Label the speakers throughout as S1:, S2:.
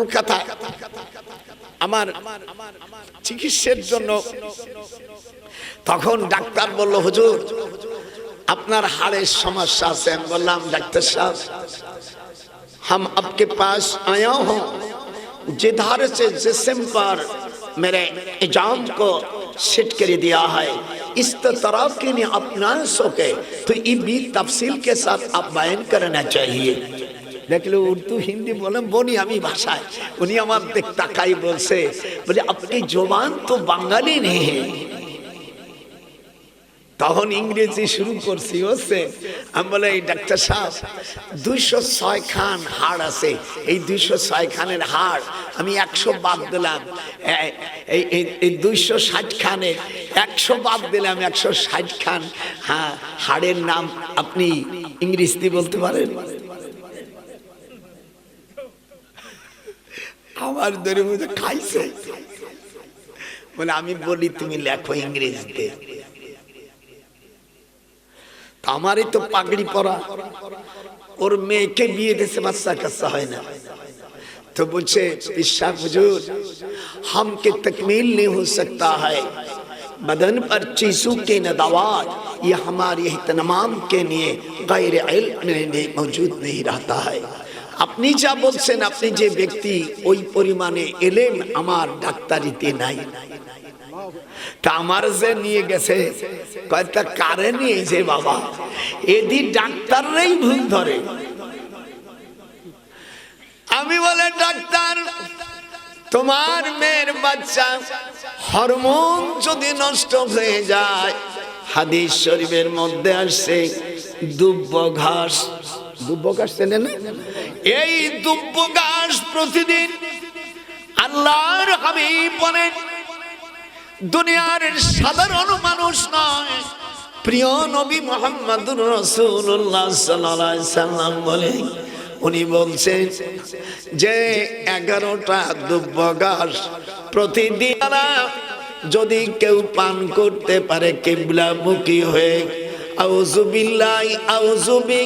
S1: কলকাতা আমার চিকিৎসার জন্য। তখন ডাক্তার বলল, হুজুর আপনার হাড়ের সমস্যা আছে। আমি বললাম, ডাক্তার সাহেব हम आपके पास आया हूं, जिधर से जिस्म पर मेरे इजाम को सेट कर दिया है, इस तरह के नहीं अपना सके तो ये भी तफसील के साथ आप बयान करना चाहिए। দেখলো উর্দু হিন্দি বলেন বনি আমি ভাষায়, উনি আমার দিক তাকাই বলছে, বলে আপনি জবান তো বাঙালি নেই। তখন ইংরেজি শুরু করছি হচ্ছে। আমি বলে, এই ডাক্তার সাহেব 206 খান হাড় আছে, এই 206 খানের হাড় আমি 100 বাদ দিলাম, এই 260 খানে 100 বাদ দিলাম, 160 খান হাড়ের নাম আপনি ইংরেজি বলতে পারেন? আমার ধরে বুঝে খাইছে। বলে আমি বলি তুমি লেখো ইংরেজিতে। আমারই তো পাগড়ি পরা, ওর মেয়েকে বিয়ে দিয়েছে, বাচ্চা কাচ্চা হয় না। तो मुझे इशाक वजूद हम के तकमील नहीं हो सकता है, बदन पर चीज़ों के नदावात ये हमारे एहतमाम के लिए गैर इल्म में मौजूद नहीं रहता है। আপনি যা বলছেন, আপনি যে ব্যক্তি ওই পরিমাণে এলেম আমার ডাক্তারিতে নাই। তা আমার যে নিয়ে গেছে কয়েকটা কারে নিয়েছে বাবা, এদি ডাক্তাররাই ভুল ধরে। আমি বলে, ডাক্তার তোমার মেয়ের বাচ্চা হরমোন যদি নষ্ট হয়ে যায়, হাদিস শরীফের মধ্যে আসছে দুব্ব ঘাস, দুব্ব ঘাস চেনেন না? এই দুব্ব ঘাস প্রতিদিন আল্লাহর হাবিব বলেন, দুনিয়ার সাধারণ মানুষ নয়, প্রিয় নবী মুহাম্মদুর রাসূলুল্লাহ সাল্লাল্লাহু আলাইহি সাল্লাম বলে, উনি বলছেন যে 11টা দুব্ব ঘাস প্রতিদিন যদি কেউ পান করতে পারে কিবলামুখী হয়ে, আউযু বিল্লাহি আউযু বি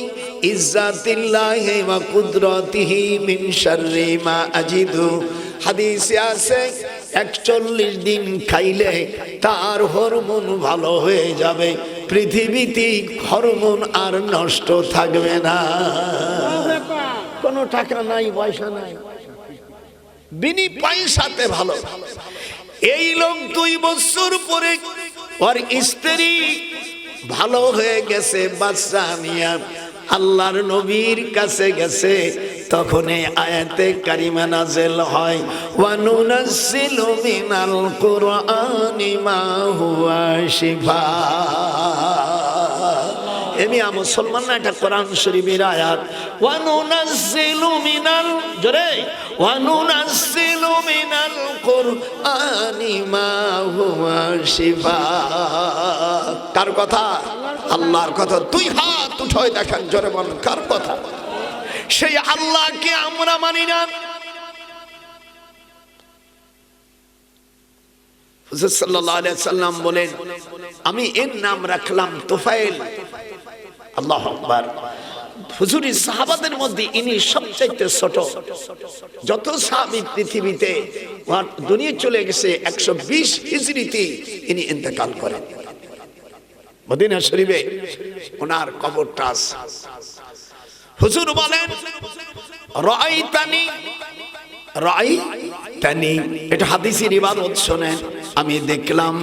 S1: ইজ্জাতিল্লাহি ওয়া কুদরাতিহি মিন শাররি মা আজিদু, হাদিসে আছে 41 দিন খাইলে তার হরমোন ভালো হয়ে যাবে, পৃথিবীতে হরমোন আর নষ্ট থাকবে না। কোনো টাকা নাই, পয়সা নাই, বিনি পয়সাতে ভালো। এই লোক 2 বছর পরে ওর স্ত্রী ভালো হয়ে গেছে, বাচ্চা নিয়ে আল্লাহর নবীর কাছে গেছে। তখন এই আয়াতে কারিমা নাযিল হয়, ওয়া নুনাজ্জিলু মিনাল কুরআনি মা হুয়া শিফা। এমি মুসলমান না, এটা কোরআন শরীফের আয়াত। ওয়া নুনাজ্জিলু মিনাল, জোরে, ওয়া নুনাজ্জিলু মিনাল কুরআনি মা হুয়া শিফা। কার কথা? আল্লাহর কথা। 2 হাত উঠায় দেখেন, জোরে বলেন কার কথা? সেই আল্লাহকে আমরা মানি না। হুজুর সাল্লাল্লাহু আলাইহি সাল্লাম বলেন, আমি এর নাম রাখলাম তুফাইল। আল্লাহু আকবার। হুজুরের সাহাবাদের মধ্যে ইনি সবচেয়ে ছোট। যত সাহাবী পৃথিবীতে দুনিয়া চলে গেছে 120 হিজরিতে ইনি ইন্তেকাল করেন। মদিনা শরীফে ওনার কবরটা আছে। হুজুর বলেন, রাআইতানি, রাআইতানি, এটা হাদিসের ইবাদত শুনেন। আমি দেখলাম,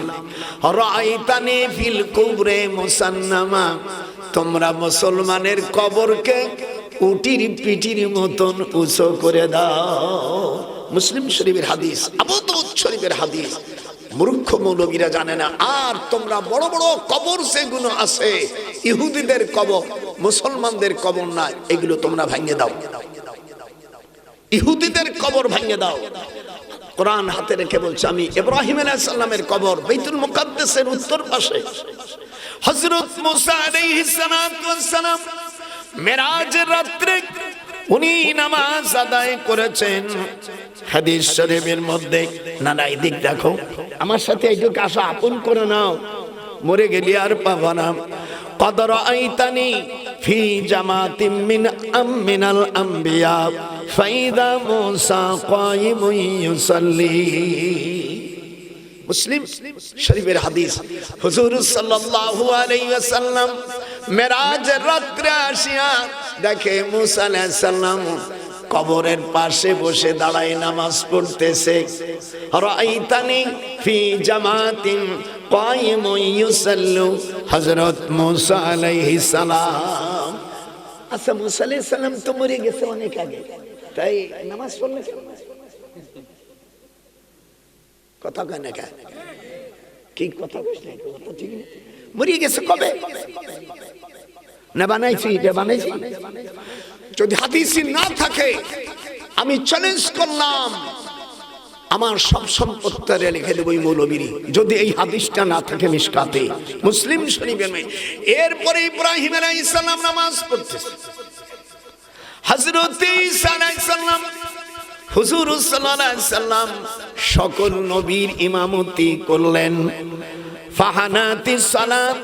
S1: রাআইতানি ফিল কুবরে মুসান্নামা, তোমরা মুসলমানের কবরকে উটির পিটির মতন উঁচু করে দাও। মুসলিম শরীফের হাদিস, আবু দাউদ শরীফের হাদিস। মূর্খ মৌলবীরা জানে না। আর তোমরা বড় বড় কবর যেগুলো আছে, ইহুদিদের কবর, মুসলমানদের কবর না, এগুলো তোমরা ভেঙে দাও। ইহুদিদের কবর ভেঙে দাও। কোরআন হাতে রেখে বলছে, আমি ইব্রাহিম আলাইহিস সালামের কবর বাইতুল মুকাদ্দাসের উত্তর পাশে। হযরত মুসা আলাইহিস সালাম মেরাজের রাত্রে উনি নামাজ আদায় করেছেন। হাদিস শরীফের মধ্যে, না না এদিক দেখো, আমার সাথে এইটুকু আশা আপন করে নাও, মরে গেলি আর পাবো না। قد رأيتني في جماعة من أمنا الأنبياء ফাইদা মুসা কায়িমুন ইউসাল্লি। মুসলিম শরীফের হাদিস, হুজুর সাল্লাল্লাহু আলাইহি ওয়াসাল্লাম মেরাজের রাত্রে আসিয়া দেখে মুসা আলাইহিস সালাম কবরের পাশে বসে দাঁড়ায় নামাজ পড়তেছে। রাআইতানি ফি জামাতিন কায়িমুন ইউসাল্লু, হযরত মুসা আলাইহিস সালাম। আচ্ছা, মুসা আলাইহিস সালাম তো মরে গেছে অনেক আগে, তাই নামাজ পড়লে কথা কেন কি কথা ঠিক মরে গেছে কবে না বানাইছি বানাইছি? যদি হাদিসই না থাকে আমি চ্যালেঞ্জ করলাম আমার সব সম্পত্তি লিখে দেবো মৌলবীর, যদি এই হাদিসটা না থাকে মিশকাতে মুসলিম শরীফের। এরপরে ইব্রাহিম আলাইহিস সালাম নামাজ পড়তেছে, হযরত ঈসা আলাইহিস সালাম, হুজুর সাল্লাল্লাহু আলাইহি সাল্লাম সকল নবীর ইমামতি করলেন। ফাহানাতিস সালাত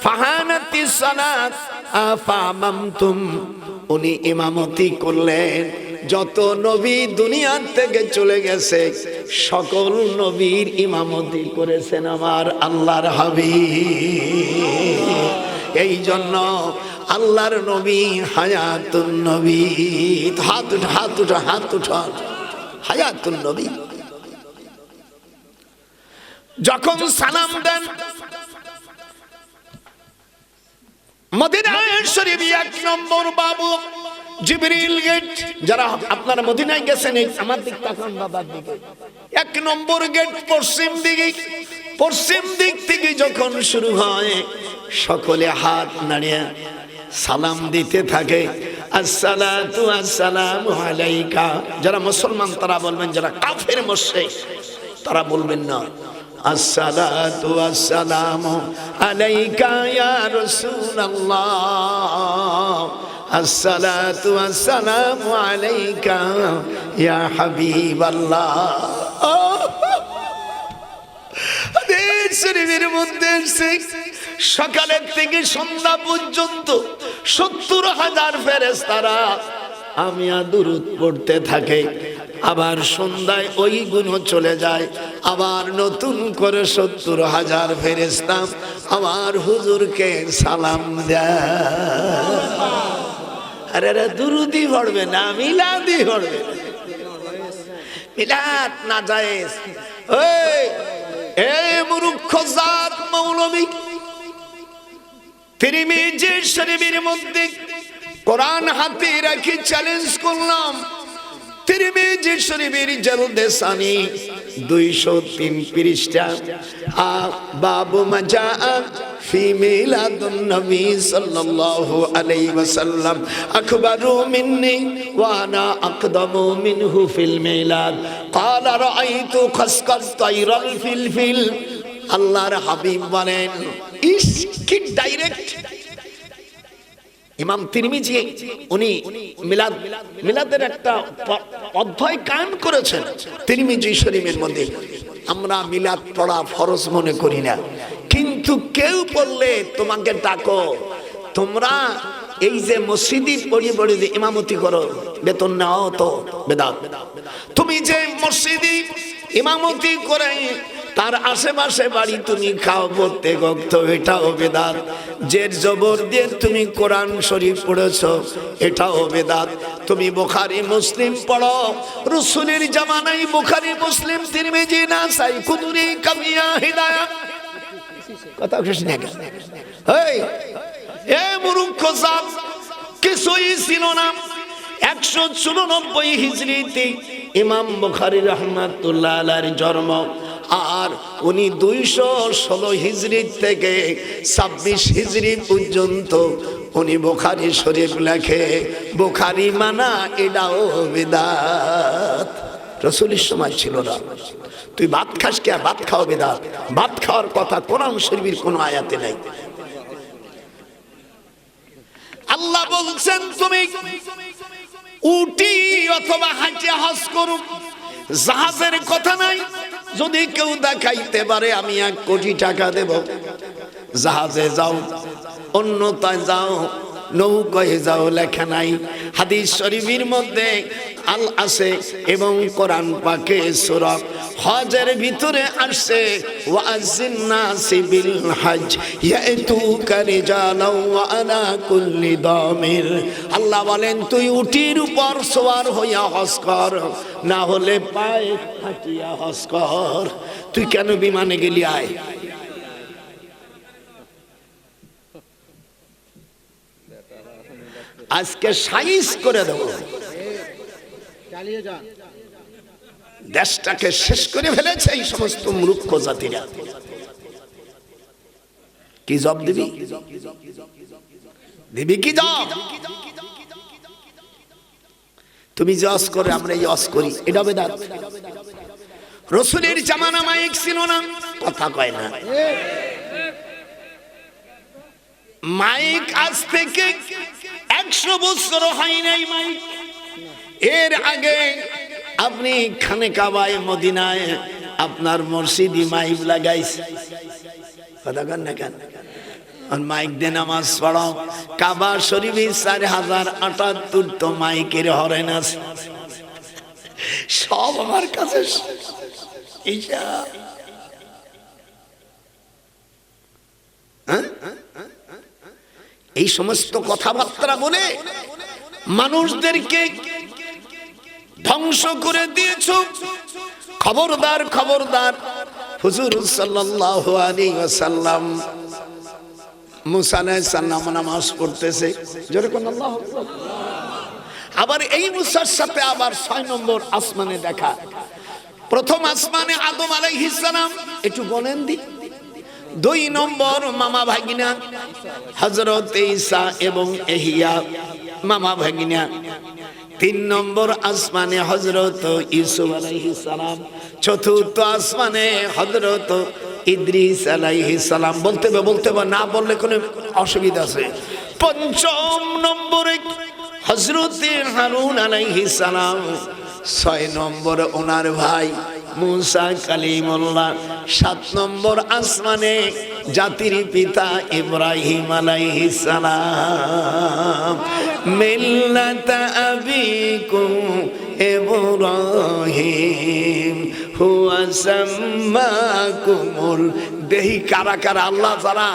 S1: ফাহানাতিস সালাত আফামামতুম, উনি ইমামতি করলেন। যত নবী দুনিয়া থেকে চলে গেছে সকল নবীর ইমামতি করেছেন আমার আল্লাহর হাবিব। এই জন্য আল্লাহর নবী হায়াতুন নবী। হাত উঠা হাত উঠা হাত উঠা, হায়াতুন নবী। যখন সালাম দেন মদিনা শরীফ ১ নম্বর বাবু জিবরিল গেট, যারা আপনারা মদিনায় গেছেন আমার দিক তাকান বাবার দিকে, ১ নম্বর গেট পশ্চিম দিকে। পশ্চিম দিক থেকে যখন শুরু হয় সকলে হাত নাড়িয়ে সালাম দিতে থাকে, আসসালাতু আসসালামু আলাইকা। যারা মুসলমান তারা বলবেন, যারা কাফের মুশরিক তারা বলবেন না, আসসালাতু আসসালামু আলাইকা ইয়া রাসূলুল্লাহ, আসসালাতু আসসালামু আলাইকা ইয়া হাবিবাল্লাহ। শরীরের মধ্যে সকালের থেকে সন্ধ্যা পর্যন্ত ৭০,০০০ ফেরেশতারা আমিয়া দুরূদ পড়তে থাকে। আবার সন্ধ্যায় ওই গুণ চলে যায়, আবার নতুন করে ৭০,০০০ ফেরেশতা আমার হুজুরকে সালাম দেয়। আরে দুরূদই পড়বে না, মিলাদই পড়বে। মিলাদ না জায়েজ। এই মূর্খ জাত মৌলবী, তিরমিজি শরীফের মধ্যে কোরআন হাতে রাখি চ্যালেঞ্জ করলাম। তিরমিজি শরীফের জলদে সানি ২০৩ পৃষ্ঠা, বাবু মাজা ফি মিলাদুন নবী সাল্লাল্লাহু আলাইহি ওয়াসাল্লাম আকবারু মিন্নি ওয়া আনা আকদামু মিনহু ফিল মিলাদ ক্বালা রাআইতু খাসকাত তাইরাল ফিল। আল্লাহর হাবিব বলেন, ইস কি ডাইরেক্ট। ইমাম তিরমিজি উনি মিলাদের একটা অধ্যায় কায়েম করেছেন তিরমিজি শরীফের মধ্যে। আমরা মিলাদ পড়া ফরজ মনে করি না, কিন্তু কেউ পড়লে তোমাকে ডাকো, তোমরা এই যে মসজিদে পড়িয়ে পড়িয়ে যে ইমামতি করো বেতন নাও তো বেদাত। তুমি যে মসজিদে ইমামতি করে তার আশেপাশে বাড়ি তুমি খাও প্রত্যেক ওয়াক্ত, এটাও বেদাত। জের জবর দিয়ে তুমি কোরআন শরীফ পড়েছো, এটাও বেদাত। তুমি বুখারী মুসলিম পড়ো, রাসূলের জামানায় বুখারী মুসলিম তিরমিজি নাসাই কুতুবি কামিয়া হিদায়াত কথা কৃষ্ণ। এই মূর্খ জাত কিছুই ছিল না। ১৯৪ হিজরিতে ইমাম বুখারী রাহমাতুল্লাহ আলাইহির জন্ম, আর উনি ২১৬ হিজরি থেকে ২৬ হিজরি পর্যন্ত উনি বুখারী শরীফ লেখে। বুখারী মানা এটাও বিদআত। রাসূলের সময় ছিল না। তুই ভাত খাস কে? ভাত খাও বিদআত। ভাত খাওয়ার কথা কোরআন শরীফের কোনো আয়াতে নাই। আল্লাহ বলছেন তুমি উটি অথবা হাঁটে হজ করো, জাহাজের কথা নাই। যদি কেউ দেখাইতে পারে আমি ১ কোটি টাকা দেব, জাহাজে যাও, অন্যতায় যাও, নৌকায় যাও লেখা নাই। হাদিস শরীফের মধ্যে আল আছে এবং কোরআন পাকে সূরা হজের ভিতরে আসছে ওয়াজিন নাসি বিল হজ ইয়াতুকা রিজালাও ওয়া আলা কুল্লি দামির। আল্লাহ বলেন তুই উটির উপর সওয়ার হইয়া হজ কর, না হলে পায়ে হাঁটিয়া হজ কর। তুই কেন বিমানে গেলি? আয় আজকে সাইজ করে দেব, দেশটাকে শেষ করে ফেলেছে এই সমস্ত মূর্খ জাতিরা। কি জব দিবি? দিবি কি জব? তুমি যে অস করে আমরা এই অস করি, এটা বেদাত। রসুলের জামানা মাইক ছিল না, কথা কয় না। মাইক আজ থেকে 100 বছর হয় নাই মাইক। এর আগে আপনি খানে কাবায় মদিনায় আপনার মসজিদি মাইক লাগাইছে, কথা কন না কেন? মাইক দিয়ে নামাজ পড়াও। কাবা শরীফে 4078 তো মাইকের হরেন আছে, সব আমার কাছে। এই সমস্ত কথাবার্তা বলে মানুষদেরকে ধ্বংস করে দিয়েছ। খবরদার, খবরদার। হুজুর সাল্লাল্লাহু আলাইহি ওয়াসাল্লাম মুসা আলাইহিস সালাম নামাজ পড়তেছে, জোরে কোন আল্লাহু আকবার। আবার এই মুসার সাথে আবার 6 নম্বর আসমানে দেখা। প্রথম আসমানে আদম আলাইহিস সালাম, একটু বলেন দি। 2 নম্বর মামা ভাগিনা হযরত ঈসা এবং ইহইয়া মামা ভাগিনা। 3 নম্বর আসমানে হযরত ইউসুফ আলাইহিস সালাম। চতুর্থ আসমানে হযরত ইদ্রিস আলাইহিস সালাম। বলতে হবে, না বললে কোনো অসুবিধা আছে। 5 নম্বরে হযরত হারুন আলাইহিস সালাম। 6 নম্বর ওনার ভাই মুসা কালিমুল্লাহ। 7 নম্বর আসমানে জাতির পিতা ইব্রাহিম আলাইহিস সালাম। মিল্লাতা আবিকুম ইব্রাহিম হুয়া সাম্মাকুমুল। দেহি কারা কারা আল্লাহ যারা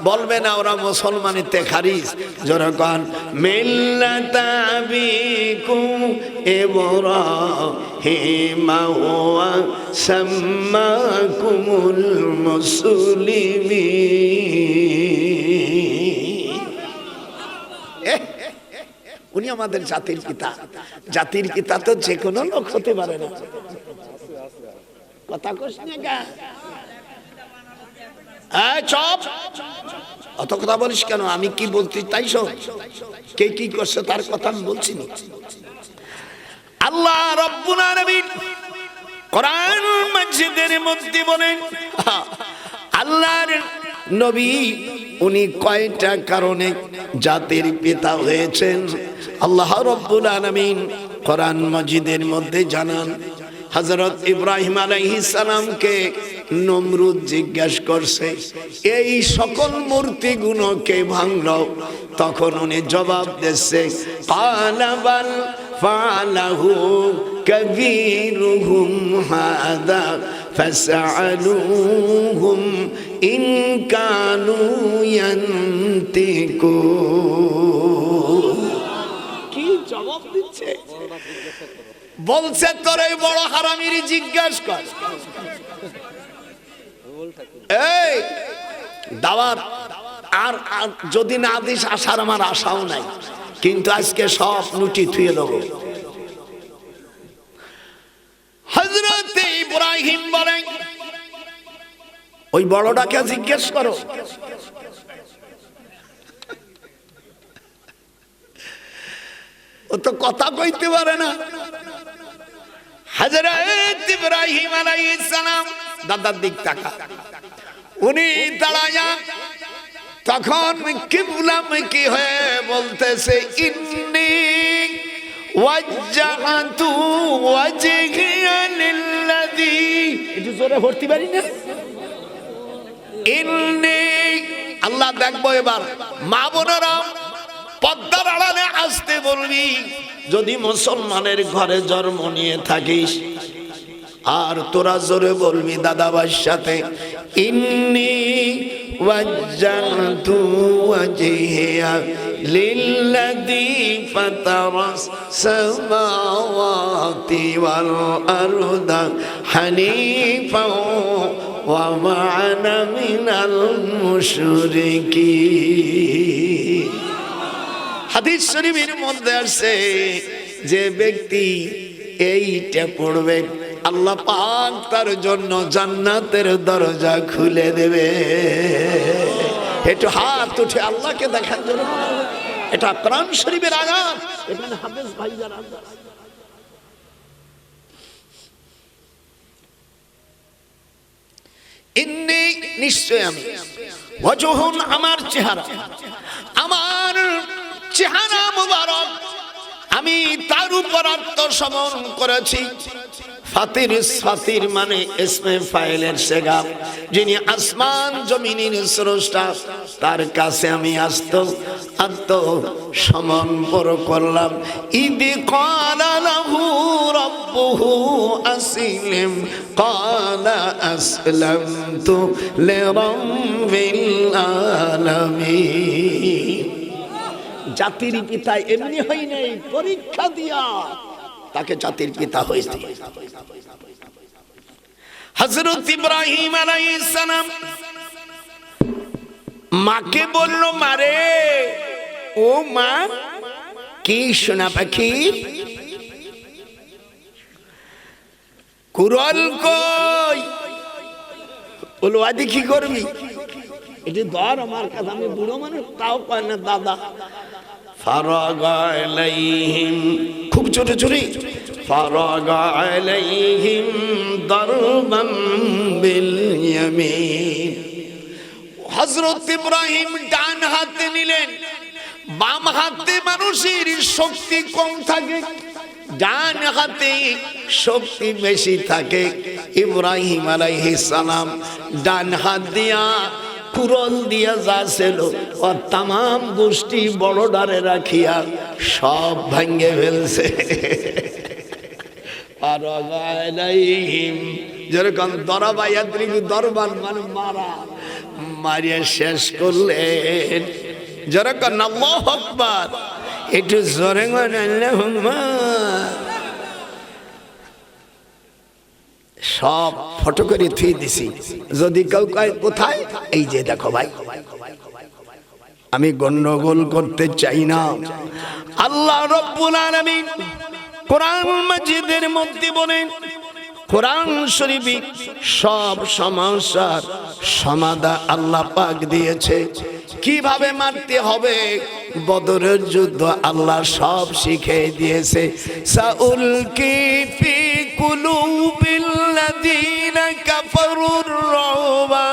S1: বলবে না ওরা মুসলমানের তেখারিজ, যখন মিল্লাতা আবিকুম ইব্রাহিম হুয়া সাম্মাকুমুল মুসলিমিন। উনি আমাদের জাতির পিতা। জাতির পিতা তো যে কোনো লোক হতে পারে না। কথা কস না গা, চপ। অত কথা বলিস কেন? আমি কি বলছি তাই শোন। কে কি করছে তার কথা আমি বলছি না। আল্লাহ রাব্বুল আলামিন কোরআন মাজিদের মধ্যে বলেন, আল্লাহর নবী উনি কয়টা কারণে জাতির পিতা হয়েছেন আল্লাহ রাব্বুল আলামিন কোরআন মাজিদের মধ্যে জানান। হযরত ইব্রাহিম আলাইহিস সালামকে নমরুদ জিজ্ঞাসা করছে এই সকল মূর্তিগুলো কে ভাঙলো? তখন উনি জবাব দিচ্ছে, ক্বালা বাল ফাআলাহু কাবীরুহুম হাদা ফাসআলুহুম ইন কানু ইয়ানতিকুন। কি জবাব দিচ্ছে? বলছে তোর এই বড় হারামির জিজ্ঞাসা কর। এই দাওয়াত আর যদি না দিস আসার আমার আশাও নাই, কিন্তু আজকে সব নুটি থুয়ে দেবো। হযরত ইব্রাহিম বলেন ওই বড়টাকে জিজ্ঞেস করো। ও তো কথা কইতে পারে না। হযরত ইব্রাহিম আলাইহিস সালাম দাদার দিক তাকা, উনি দাঁড়ায়া তখন কিবলামুখী হয়ে বলতেছে, ইন্নী ওয়াজ্জাহতু ওয়াজহিয়া লিল্লাযী। একটু জোরে ভর্তি পারি না? ইন্নী, আল্লাহ দেখবো এবার মা বোনেরা পর্দার আড়ালে আসতে বলবি। যদি মুসলমানের ঘরে জন্ম নিয়ে থাকিস, আর তোরা জোরে বলবি দাদাবার সাথে, ইন্নী ওয়াজ্জাহতু ওয়াজহিয়া লিল্লাযী ফাতারাস সামাওয়াতি ওয়াল আরদা হানিফাও ওয়া মা আনা মিনাল মুশরিকিন। হাদিস শরীফের মধ্যে আছে, যে ব্যক্তি এইটা পড়বে আল্লাহ পাক তার জন্য জান্নাতের দরজা খুলে দেবে। একটু হাত উঠে আল্লাহকে দেখার জন্য, এটা কোরআন শরীফের আয়াত, এখানে হাফেজ ভাই যারা ইন্নী নিশ্চয় আমি, ওয়াজহুন আমার চেহারা, আমার চেহারা মুবারক, আমি তার উপর আত্মসমর্পণ করেছি। ফাতির, ফাতির মানে ইসমে ফাইলের সেগা, যিনি আসমান জমিনের স্রষ্টা, তার কাছে আমি আত্মসমর্পণ করলাম। ইদি ক্বালা লাহু রাব্বুহু আসলিম ক্বালা আসলামতু লিরাব্বিল আলামিন। জাতির পিতা এমনি হয় নাই, পরীক্ষা দিয়া তাকে জাতির পিতা হয়েছে। হযরত ইব্রাহিম আলাইহিস সালাম মাকে বলল, মারে ও মা, কি সোনা পাখি, কুরল কই? বলো আদি কি করবি, এটি ধর আমার কাছে, আমি বুড়ো মানুষ, তাও কয় না দাদা। ফারাগা আলাইহিম, খুব ছোট চুরি, ফারাগা আলাইহিম দারবাম বিল ইয়ামিন। হযরত ইব্রাহিম ডান হাতে নিলেন, বাম হাতে মানুষের শক্তি কম থাকে, ডান হাতে শক্তি বেশি থাকে। ইব্রাহিম আলাইহিস সালাম ডান হাত দিয়া কুরল দিয়া যাচ্ছিল, আর তামাম গোষ্ঠী বড় ডারে রাখিয়া সব ভাঙ্গে ফেলছে। আর যেরকম দরবায়াত্রিক দরবার মানে মারা, মারিয়া শেষ করলেন। যেরকম আল্লাহু আকবার, একটু জোরে আল্লাহু আকবার, সব ফটো করে থুই দিছি। যদি কেউ কয় কোথায়, এই যে দেখো ভাই, আমি গন্ডগোল করতে চাই না। আল্লাহ রাব্বুল আলামিন কোরআন মাজিদের মধ্যে বলেন, কোরআন শরীফে সব সমস্যার সমাধান আল্লাহ পাক দিয়েছে। কিভাবে মারতে হবে, বদরের যুদ্ধ আল্লাহ সব শিখিয়ে দিয়েছে। সাউলকি ফি কুলুবিল লাযিনা কাফারুর রাবা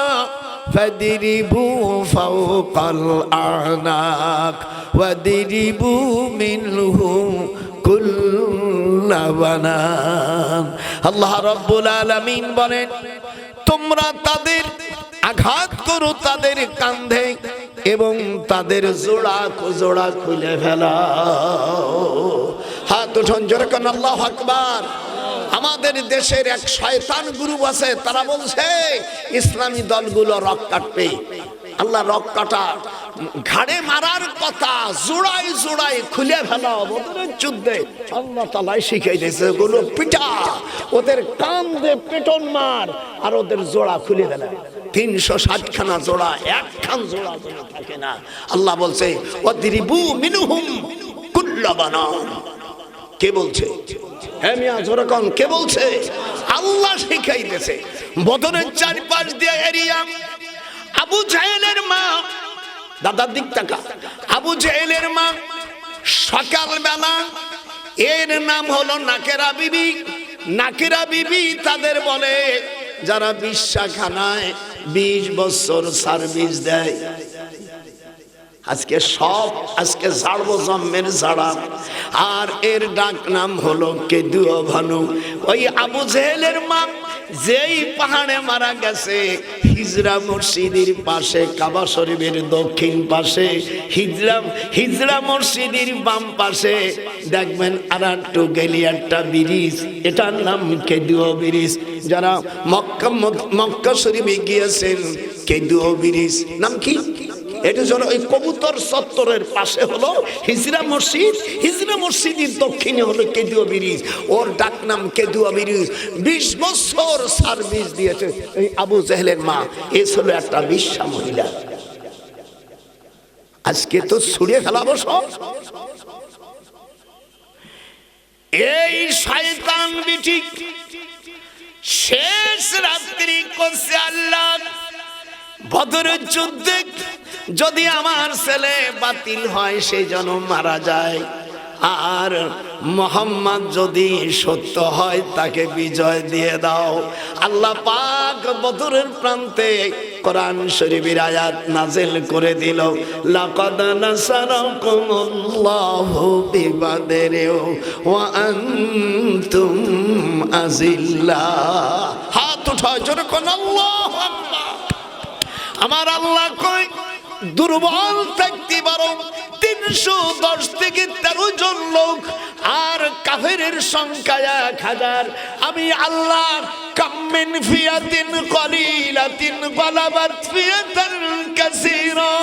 S1: ফাদরিবু ফাওকাল আ'নাক ওয়াদরিবু মিনহুম কুল্লা বানান। আল্লাহ রাব্বুল আলামিন বলেন, তোমরা তাদের আঘাত করো তাদের কাঁধে এবং তাদের জোড়া জোড়া খুলে ফেলাও। হাত উঠান জোরে কোন আল্লাহু আকবার। আমাদের দেশের এক শয়তান গ্রুপ আছে, তারা বলছে ইসলামী দলগুলো রক কাটবে। আল্লাহ রক কাটা, ঘাড়ে মারার কথা, জোড়ায় জোড়ায় খুলে ফেলাও। বদরের যুদ্ধে আল্লাহ তাআলা শিখিয়ে দিয়েছে, ওগুলো পিটা, ওদের কান দিয়ে পেটন মার, আর ওদের জোড়া খুলে ফেলা। 360 খানা জোড়া, একখান জোড়া থাকে না। আল্লাহ বলছে ওয়াদরিবু মিনহুম কুল্লা বানান। কে বলছে? হ্যাঁ মিয়া জোরে কোন, কে বলছে? আল্লাহ শিখাইতেছে। বদরের চারপাশ দিয়ে এরিয়া, আবু জাহেলের মা, দাদার দিক তাকা, আবু জাহেলের মা সকালবেলা, এর নাম হলো নাকেরা বিবি। নাকেরা বিবি তাদের বলে যারা বিশ্বাখানায় 20 বছর সার্ভিস দেয়। আজকে ঝাড়বো জম্মের ঝাড়া, আর এর ডাক নাম হলো কেদুয়া ভানু। ওই আবু জেহেলের মা যেই পাহাড়ে মারা গেছে, হিজরা মসজিদের পাশে, কাবা শরীফের দক্ষিণ পাশে, হিজরা মসজিদের বাম পাশে দেখবেন আর একটু গেলি একটা ব্রিজ, এটার নাম কেদুয়া ব্রিজ। যারা মক্কা শরীফে গিয়েছেন, কেদুয়া ব্রিজ নাম কি? এটা হলো ওই কবুতর চত্বরের পাশে হলো হিজরা মসজিদ, হিজরা মসজিদের দক্ষিণে হলো কেদুয়া ব্রিজ। ওর ডাক নাম কেদুয়া ব্রিজ। 20 বছর সার্ভিস দিয়েছে এই আবু জেহেলের মা। এ ছিল একটা বিশ্বা মহিলা। আজকে তো ছুড়ে ফেলাবো সব। এই শয়তান বিটি শেষ রাত্রি করছে আল্লাহ, বদরের যুদ্ধে যদি আমার ছেলে বাতিল হয় সে যেন মারা যায়, আর মোহাম্মদ যদি সত্য হয় তাকে বিজয় দিয়ে দাও। আল্লাহ পাক বদরের প্রান্তে কোরআন শরীফের আয়াত নাযিল করে দিল, লাকাদ নাসারাকুমুল্লাহু বিবাদরিন ওয়া আনতুম আযিল্লা। হাত উঠাও জোরে কোন আল্লাহু আকবার। আমার আল্লাহ কয় দুর্বল থাকতে পারো 310 থেকে 13 জন লোক, আর কাফেরের সংখ্যা 1000। আমি আল্লাহ কামিন ফিয়াতিন কলিলাতিন গলাবাত ফিয়াতান কাসীরা।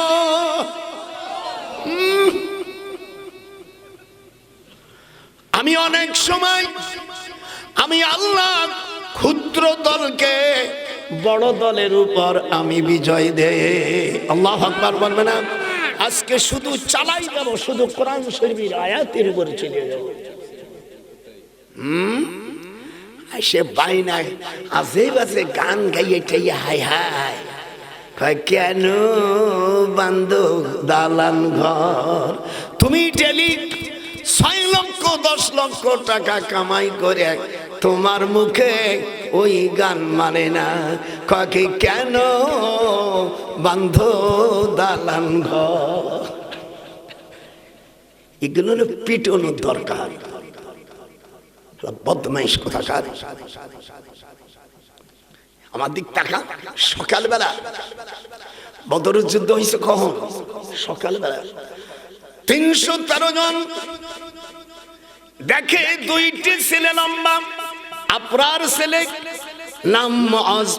S1: আমি অনেক সময় আমি আল্লাহ ক্ষুদ্র দলকে বড় দলের উপর আমি বিজয় দেই। আল্লাহু আকবার বলবে না? আজকে শুধু চালাই যাব, শুধু কোরআন শরীফের আয়াতের উপর চলে যাব। সে বাইনায় আজে বাজে গান গাইয়ে ঠাইয়া হাই হাই কয়, কেন বান্ধো দালান ঘর? তুমি ডেলি 6 লক্ষ 10 লক্ষ টাকা কামাই করে তোমার মুখে ওই গান মানে না। কাকে কেন বান্ধ দালান ঘর? এগুলো পিটনের দরকার। বদমাইশ কোথাকার। আমার দিক তাকা। সকালবেলা বদরের যুদ্ধ হয়েছে কখন? সকালবেলা 313 জন দেখে 2টি ছেলে লম্বা, আপনার ছেলে নাম মুআজ,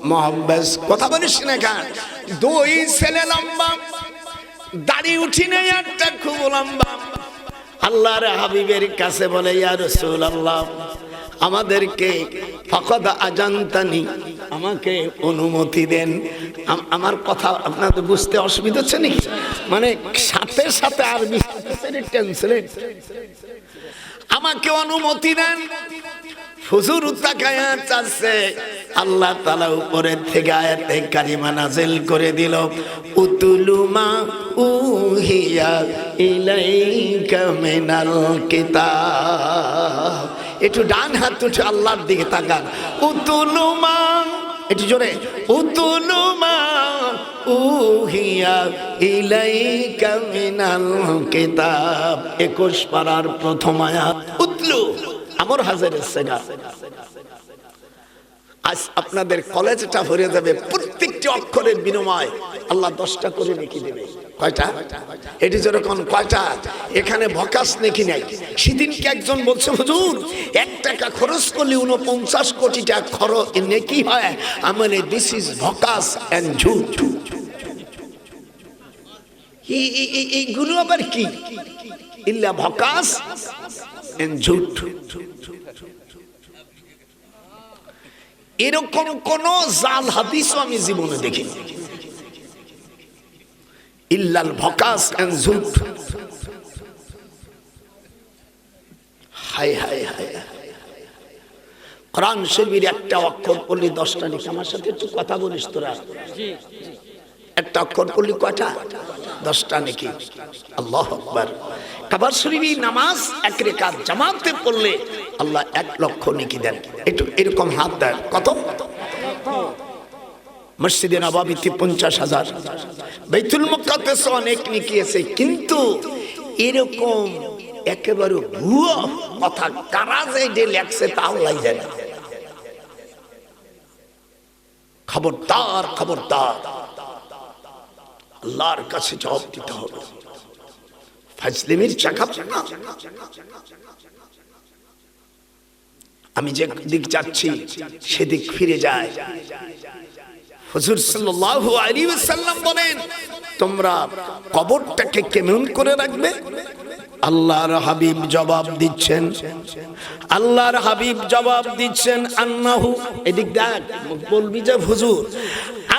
S1: মুআজ কথা বলিস না কেন? 2 ছেলে লম্বা, দাড়ি উঠি নেই, একটা খুব লম্বা। আল্লাহর হাবিবের কাছে বলে, ইয়া রাসূলুল্লাহ আমাদেরকে ফাকাদ আজানতানি, আমাকে অনুমতি দেন। আমার কথা আপনাদের বুঝতে অসুবিধা হচ্ছে নাকি? মানে সাথে সাথে আরবি ট্রান্সলেট। আমাকে অনুমতি দেন। হুজুর তাকায়া চাচ্ছে, আল্লাহ তাআলা উপরের থেকে আয়াতে কারিমা নাযিল করে দিল, উতুলু মা উহিয়া ইলাইকা মিনাল কিতাব। একটু ডান হাত উঠে আল্লাহর দিকে তাকান। উতুলু মা, একটু জোরে, উতুলু মা উহিয়া ইলাইকা মিনাল কিতাব। 21 পারার প্রথম আয়াত। উতলু আমর হাজারের সেগা। আজ আপনাদের কলেজটা ভরে যাবে, প্রত্যেকটি অক্ষরের বিনিময় আল্লাহ 10টা করে নেকি দেবে। কয়টা? এটি যেরকম কয়টা? এখানে ভকাস নেকি নাই। সেদিনকে একজন বলছে, হুজুর 1 টাকা খরচ করলে 49 কোটি টাকা খরচ নেকি হয়। মানে দিস ইজ ভকাস এন্ড ঝুট। এইগুলো আবার কি? ইল্লা ভকাস এন্ড ঝুট। এরকম কোন জাল হাদিসও আমি জীবনে দেখিনি। ইল্লাল ভকাস এন্ড ঝুট। হাই হাই হাই। কোরআন শরীফের একটা অক্ষর পড়লে 10টা নেকি। আমার সাথে একটু কথা বলিস তোরা। একটা অক্ষর পড়লে কয়টা? 10টা নেকি। আল্লাহু আকবার। কাবা শরীফের নামাজ 1 রাকাত জামাতে পড়লে আল্লাহ 1 লক্ষ নেকি দেন। একটু এরকম হাত দেন। কত? মসজিদে নববীতে 50,000, বাইতুল মুকাদ্দাসে অনেক নেকি আছে। কিন্তু এরকম একেবারে ভুয়া কথা কারা যে লেখছে তা আল্লাহ জানে। খবরদার খবরদার, আল্লাহর কাছে জবাব দিতে হবে। ফাজলিমির চাকা না। আমি যে দিক যাচ্ছি সেদিক ফিরে যায়। হুজুর সাল্লাল্লাহু আলাইহি ওয়াসাল্লাম বলেন, তোমরা কবরটাকে কেমন করে রাখবে? আল্লাহর হাবিব জবাব দিচ্ছেন, আল্লাহর হাবিব জবাব দিচ্ছেন, আন্নাহু, এদিক দেখ, বলবি যে হুজুর,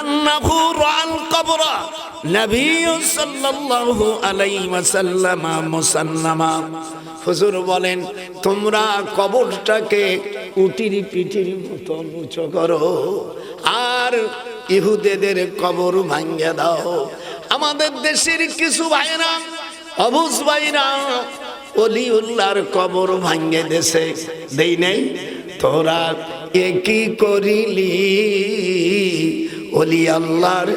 S1: আন্নাহু রাল কবরা নবী সাল্লাল্লাহু আলাইহি ওয়াসাল্লাম মুসান্নামা। হুজুর বলেন, তোমরা কবরটাকে উটির পিঠির মতো উঁচু করো আর ইহুদিদের কবর ভাঙিয়ে দাও। আমাদের দেশের কিছু ভাইরা, অবুজ ভাইরা ওলিউল্লাহর কবর ভাঙিয়ে দেশে দেই নাই। তোরা একই করিলি, ওলি আল্লাহর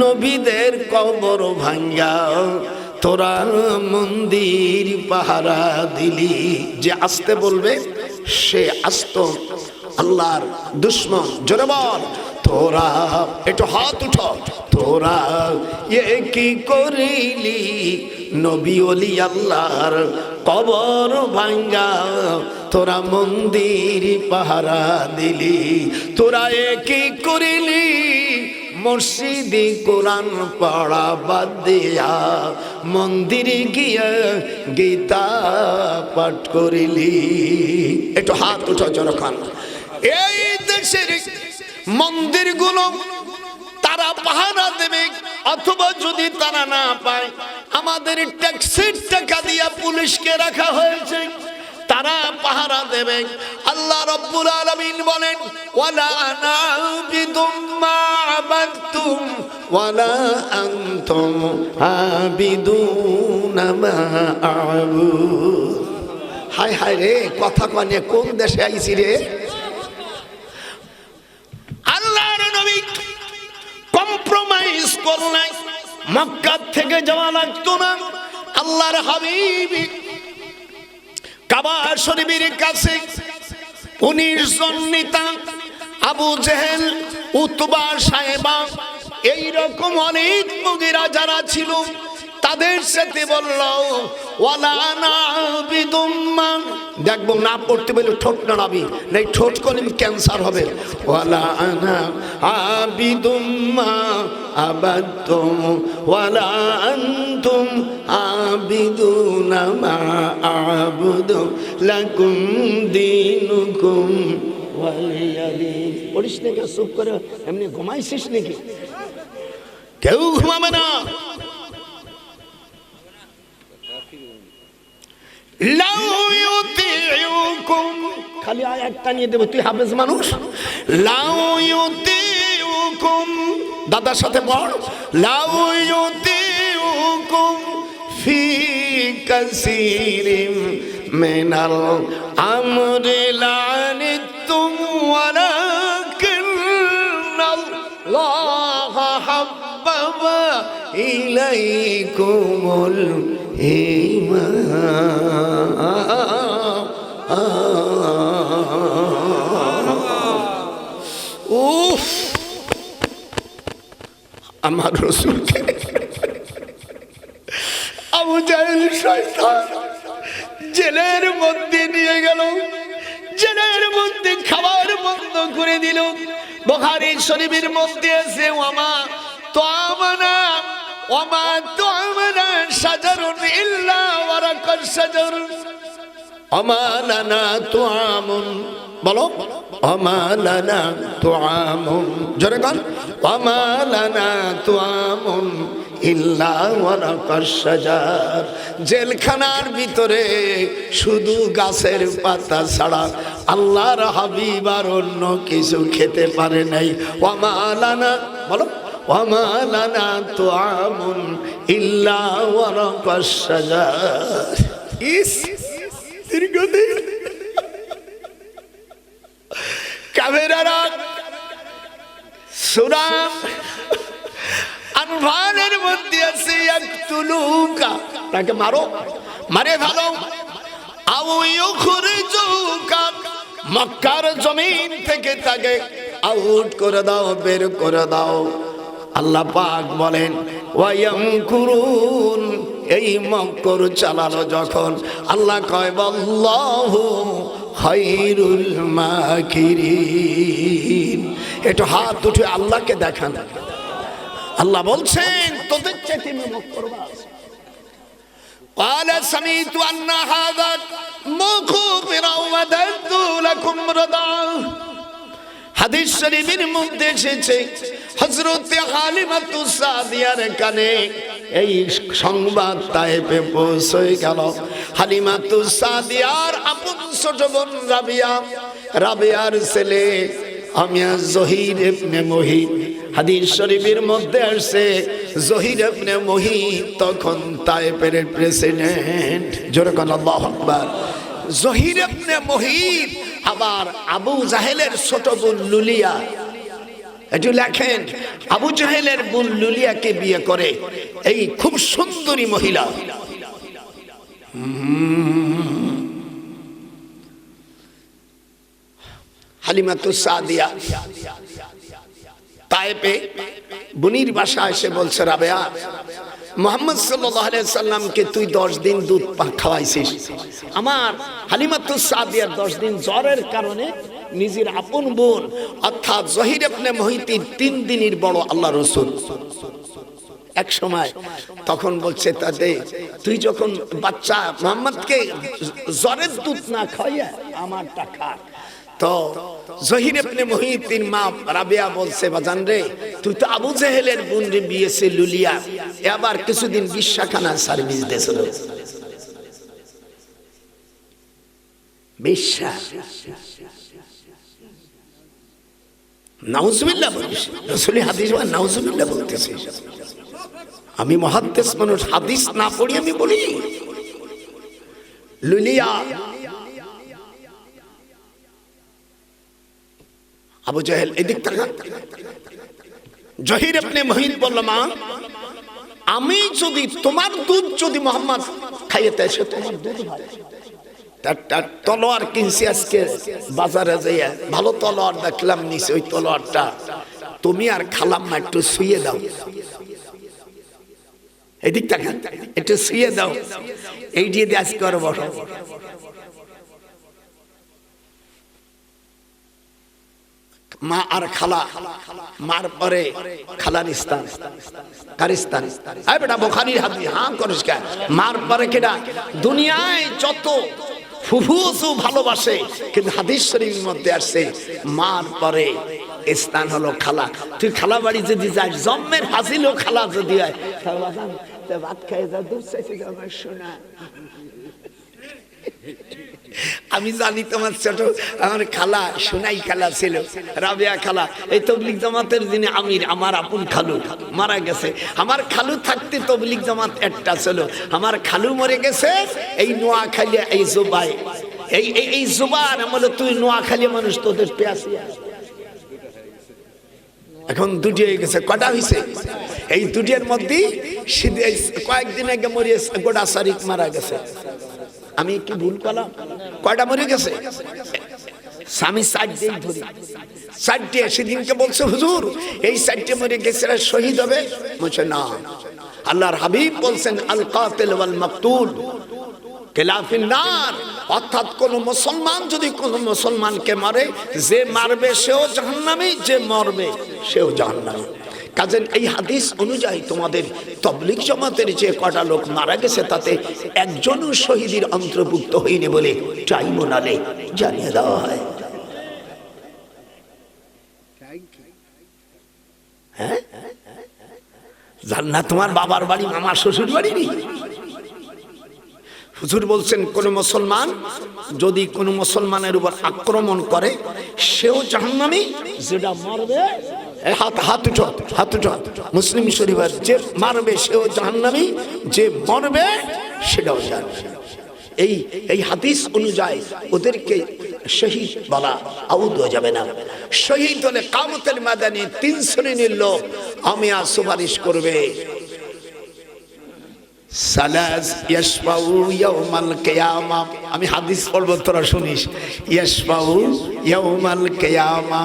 S1: নবীদের কবর ভাঙ্গা তোরা মন্দির পাহারা দিলি। যে আসতে বলবে সে আস্ত আল্লাহর দুশ্মন। জোরে বল, তোরা একটু হাত উঠো, তোরা কি করিলি, নবী ওলি আল্লাহর কবর ভাঙ্গা তোরা মন্দির পাহারা দিলি। তোরা কি করিলি, মসজিদে কোরআন পড়া বাদ দিয়া মন্দিরে গিয়া গীতা পাঠ করিলি। একটু হাত উঠো যখন। এই দেশের মন্দিরগুলো তারা পাহারা দেবে, অথবা যদি তারা না পায়, আমাদের ট্যাক্সের টাকা দিয়া পুলিশকে রাখা হয়েছে, তারা পাহারা দেবে। আল্লাহ রাব্বুল আলামিন বলেন, ওয়ালা নাবিদুম মা আবাদতুম ওয়ালা আনতুম আবিদুনা মা আবুদ। হায় হায় রে, কথা কনে কোন দেশে আইছি রে। আল্লাহর নবী কম্প্রোমাইজ করলেন, মক্কা থেকে যাওয়া লাগতো না। আল্লাহর হাবিব কাবা শরীফের কাছে 19 জন নেতা, আবু জেহেল, উতবা, সাহেবা, এইরকম অনেক মুগিরা যারা ছিল, তাদের সাথে বলল, ওয়ালা নাবিদুম মা, দেখবো না পড়তে বলে ঠোঁট নাড়াবি, নাই ঠোঁট কলিম ক্যান্সার হবে। ওয়ালা আনা আবিদুম মা আবাদতুম ওয়ালা আনতুম আবিদুনা মা আবুদু লাকুম দীনুকুম ওয়ালিয়া দীন। পড়িস নাকি, চুপ করে এমনি ঘুমাইছিস নাকি? কেউ ঘুমাবে না। খালি আয়াতটা নিয়ে দেবো, তুই হাফেজ মানুষ। লাউ ইউতিউকুম, দাদার সাথে পড়, লাউ ইউতিউকুম ফি কাসীরিম মিনাল আমরি লানিতুম ওয়ালাকিন্নাল্লাহ হাব্বাবা ইলাইকুমুল উফ, আমার রাসূলকে আবু জাহেল শয়তান জেলের মধ্যে নিয়ে গেল, জেলের মধ্যে খাবার বন্ধ করে দিল। বুখারী শরীফের মধ্যে আছে, ওয়ামা তুআমানা ওয়ামা তুআমানা শাজারুন ইল্লা ওয়ারাকাশ শাজার ওয়ামা লানা তুআমুন, বলো ওয়ামা লানা তুআমুন, জোরে বল, ওয়ামা লানা তুআমুন ইল্লা ওয়ারাকাশ শাজার। জেলখানার ভিতরে শুধু গাছের পাতা ছাড়া আল্লাহর হাবিব আর অন্য কিছু খেতে পারে নাই। ওয়ামা লানা, বলো ওয়ামা লানা তুআমুন ইল্লা ওয়ারাকাশ শাজার। ইস দীর্ঘদিন কাফেররা সূরা আনফালের মধ্যে আছে, ইয়াকতুলুকা, তাকে মারো, মারে ভালো, আও ইউখরিজুকা, মক্কার জমিন থেকে তাকে আউট করে দাও, বের করে দাও। আল্লাহ পাক বলেন ওয়ায়ামকুরুন, এই মক্কর চালানো যখন আল্লাহ কয় আল্লাহু খায়রুল মাকিরিন। একটু হাত উঠে আল্লাহকে দেখান। আল্লাহ বলছেন তোদের চাইতে মক্করবাজ। قال سمعت أن هذا مخبرا وددت لكم رضا। হাদিস শরীফের মধ্যে এসেছে হযরত হালিমাতুস সাদিয়ার কানে এই সংবাদ তায়েফে পৌঁছে গেল। হালিমাতুস সাদিয়ার আপন ছোট বোন রাবিয়া, রাবিয়ার ছেলে আমিয়া জহির ইবনে মুহিত। হাদিস শরীফের মধ্যে আসছে জহির ইবনে মুহিত তখন তায়েফের প্রেসিডেন্ট। জোরে কোন আল্লাহু আকবার। জহির ইবনে মুহিত আবার আবু জাহেলের ছোট বোন লুলিয়া, একটু লেখেন, আবু জাহেলের বোন লুলিয়াকে বিয়ে করে এই খুব সুন্দরী মহিলা। হালিমাতুস সাদিয়া তায়েফে বুনির বাসা এসে বলছে রাবেয়া, মুহাম্মদ সাল্লাল্লাহু আলাইহি সাল্লামকে তুই 10 দিন দুধ খাওয়াইছিস, আমার হালিমাতুস সাদিয়ার 10 দিন জ্বরের কারণে নিজের আপন বোন অর্থাৎ জহির ইবনে মুহিতের 3 দিনের বড় আল্লাহ রাসূল এক সময় তখন বলছে তাতে তুই যখন বাচ্চা মুহাম্মদকে জ্বরের দুধ না খাইয়া আমারটা খা। তো জহির ইবনে মুহিতের মা রাবিয়া বলছে বাজান রে, তুই তো আবু জাহেলের বোন রে বিয়েছে লুলিয়া, এবার কিছুদিন বিশাখানা সার্ভিস দিয়েছিল। বিশা নাউজুবিল্লাহ বলিস, রাসূল হাদিস বা নাউজুবিল্লাহ বলতেছে। আমি মুহাদ্দিস মানুষ, হাদিস না পড়ি আমি বলি। লুলিয়া আবু জাহেল এদিক তাকান। জহির ইবনে মুহিত বলল মা, আমি যদি তোমার দুধ যদি মুহাম্মদ খাইতে আসে তোমার দুধ ভালো, তার তলোয়ার কিনছি আজকে বাজারে যাইয়া, ভালো তলোয়ার দেখলাম নিচে, ওই তলোয়ারটা তুমি আর খালাম্মা একটু শুয়ে দাও। এদিক তাকান, একটু শুয়ে দাও, এই দিয়ে আজকে আর বসো। মা আর খালা, মার পরে খালানিস্তান কারিস্তান। আরে বেটা বুখারীর হাদিস, হ্যাঁ করিস কে? মার পরে কেডা? দুনিয়ায় যত ফুফুসু ভালোবাসে, কিন্তু হাদিস শরীফের মধ্যে আসছে মার পরে স্থান হলো খালা। তুই খালা বাড়ি যদি যাস, জন্মের হাসিলও খালা যদি হয়, ভাত খাই যা, দুধ চাইছে আমার সোনা। আমি জানি তোমার ছোট আমার খালা সোনাই খালা ছিল, রাবেয়া খালা। এই তবলিগ জামাতের যিনি আমির, আমার আপন খালু মারা গেছে। আমার খালু থাকতে তবলিগ জামাত একটা ছিল, আমার খালু মরে গেছে এই নোয়াখালী এই জুবাই, এই জুবার আমলে তুই নোয়াখালী মানুষ, তোদের পেয়াসিয়া এখন দুটি হয়ে গেছে। কটা হয়েছে? এই দুটির মধ্যে কয়েকদিন আগে মরিয়েছে গোটা শারিক মারা গেছে। আমি কি ভুল করলাম? কয়টা মরে গেছে? স্বামী 60 দিন ধরে 60 সেদিনকে বলছে হুজুর এই 60 মরে গেছে, শহীদ হবে। বলছে না, আল্লাহর হাবিব বলছেন আল কাতিল ওয়াল মাকতুল কিলাফিন নার, অর্থাৎ কোন মুসলমান যদি কোন মুসলমানকে মারে, যে মারবে সেও জাহান্নামী, যে মরবে সেও জাহান্নামী। কাজেন এই হাদিস অনুযায়ী তোমাদের তবলিগ জামাতের যে কটা লোক মারা গেছে তাতে একজনও শহীদের অন্তর্ভুক্ত হয়নি বলে ট্রাইব্যুনালে জানিয়ে দেওয়া হয়। হ্যাঁ, জান্নাত তোমার বাবার বাড়ি, মামার শ্বশুর বাড়ি নেই। হুজুর বলছেন কোন মুসলমান যদি কোন মুসলমানের উপর আক্রমণ করে সেও জাহান্নামী, যেটা মারবে হাত উঠো মুসলিম শরীফের, যে মারবে সেও জাহান্নামী, যে মরবে সেটাও জাহান্নামী। এই হাদিস অনুযায়ী ওদেরকে শহীদ বলা আউট হয়ে যাবে না। শহীদ হলে কিয়ামতের ময়দানে 3 শ্রেণীর লোক আমি সুপারিশ করবে। সালাস ইয়াশফাউ ইয়াউমাল কিয়ামা, আমি হাদিস পড়ব তোরা শুনিস। ইয়াশফাউ ইয়াউমাল কিয়ামা